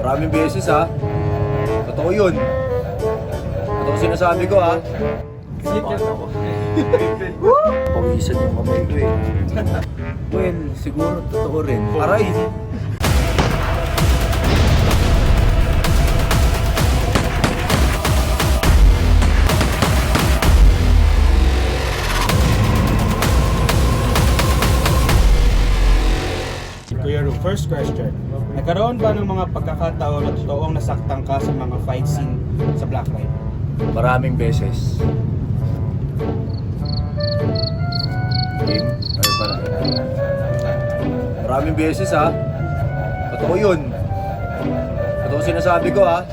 Maraming beses ha. Totoo yun. Totoo sinasabi ko ha. Pawisan yung kamay ko eh. Well, siguro totoo rin. Aray! Kuya Ru, first question. Nagkaroon ba ng mga pagkakataon na totoong nasaktan ka sa mga fight scene sa Black Ride? Maraming beses. Game? Ay pala. Maraming beses ha. Totoo yun. Totoo sinasabi ko ha.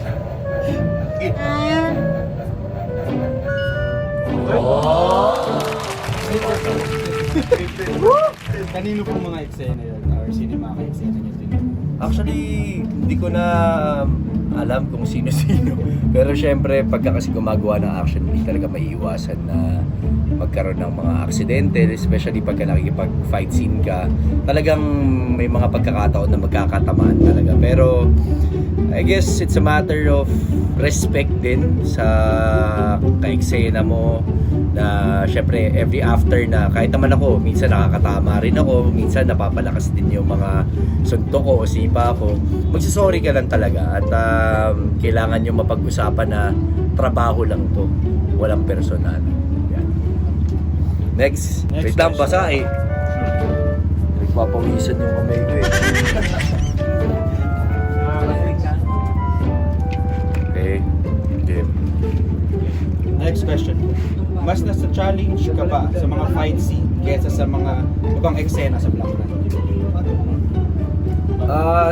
Kanino po mga eksena yun? Or sino yung mga eksena nyo din? Actually, hindi ko na alam kung sino-sino. Pero syempre, pagka kasi gumagawa ng action, hindi talaga maiiwasan na magkaroon ng mga aksidente, especially pagka nakikipag-fight scene ka. Talagang may mga pagkakataon na magkakatamaan talaga. Pero I guess it's a matter of respect din sa ka-eksena mo, na syempre every after na kahit naman ako minsan nakakatama rin ako, minsan napapalakas din yung mga suntok ko o sipa ko, magsasorry ka lang talaga at kailangan nyo mapag-usapan na trabaho lang to, walang personal. Yan. Next wait lang, basa eh. Nagpapawisan yung kamay ko eh. Okay, game. Next question. Mas nasa challenge ka ba sa mga fight scene kaysa sa mga ibang eksena sa Black Ride?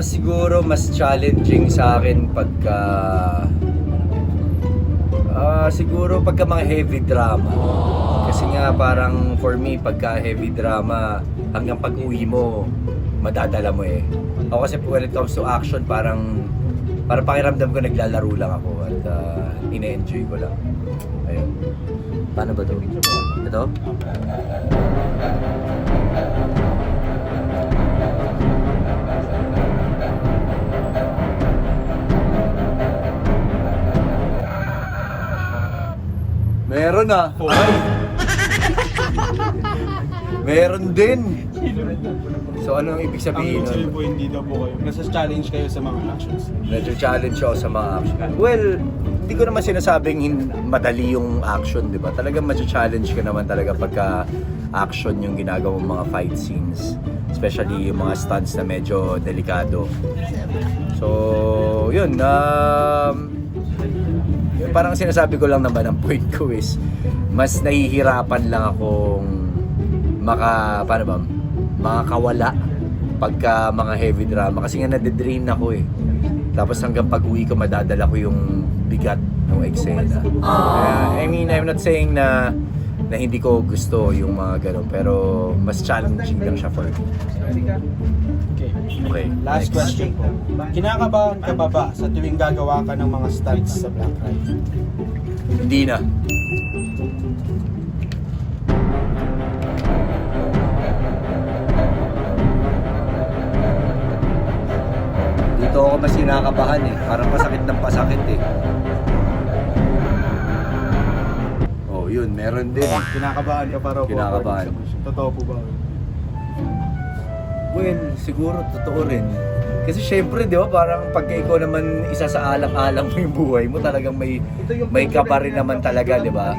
Siguro mas challenging sa akin pagka siguro pagka mga heavy drama. Kasi nga parang for me pagka heavy drama hanggang pag-uwi mo madadala mo eh. Ako kasi when it comes to action parang pakiramdam ko naglalaro lang ako at ine-enjoy ko lang. Ayun. Paano ba ito? Ito? Meron ah. Ay! Meron din. So ano ang ibig sabihin? Ang ibig po hindi daw po kayo. Nasa challenge kayo sa mga actions. Medyo challenge ako sa mga action. Well, hindi ko naman sinasabing madali yung action, di ba? Talagang ma-challenge ka naman talaga pagka action yung ginagawa mong mga fight scenes. Especially yung mga stunts na medyo delikado. So, yun. Parang sinasabi ko lang naman ang point ko is mas nahihirapan lang akong makakawala pagka mga heavy drama kasi nga nade-drain ako eh. Tapos hanggang pag-uwi ko madadala ko yung bigat ng eksena. I mean, I'm not saying na hindi ko gusto yung mga ganun, pero mas challenging lang siya for me. Okay, Last next. question po. Kinakabahan ka ba sa tuwing gagawa ka ng mga stunts sa Black Ride? Hindi na. Dito ako mas kinakabahan eh. Parang pasakit ng pasakit eh. Oh, yun. Meron din. Kinakabahan ka pa raw po? Kinakabahan. Totoo po ba? Well, siguro totoo rin. Kasi syempre, di ba, parang pagka ikaw naman isa sa alang-alang mo yung buhay mo, talagang may kaba rin naman talaga, di ba?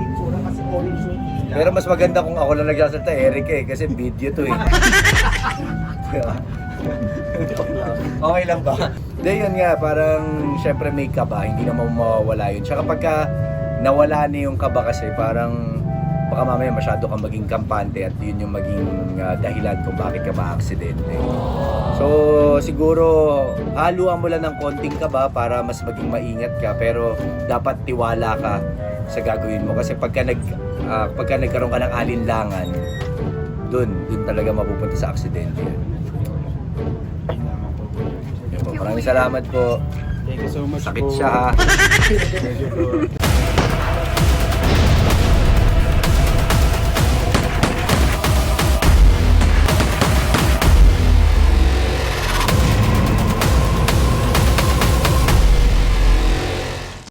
Pero mas maganda kung ako lang nagsasalita, Eric eh, kasi video to eh. Diba? Okay lang ba? Di, yun nga, parang syempre may kaba, hindi naman mawawala yun. Tsaka pagka nawala na yung kaba kasi, parang baka mamaya masyado kang maging kampante at yun yung maging dahilan kung bakit ka ma-aksidente. So siguro haluan mo lang ng konting kaba para mas maging maingat ka, pero dapat tiwala ka sa gagawin mo kasi pagka nagkaroon ka ng alinlangan, dun talaga mapupunta sa aksidente yun. Maraming salamat po. Thank you so much Sakit po. siya ha. Thank you po.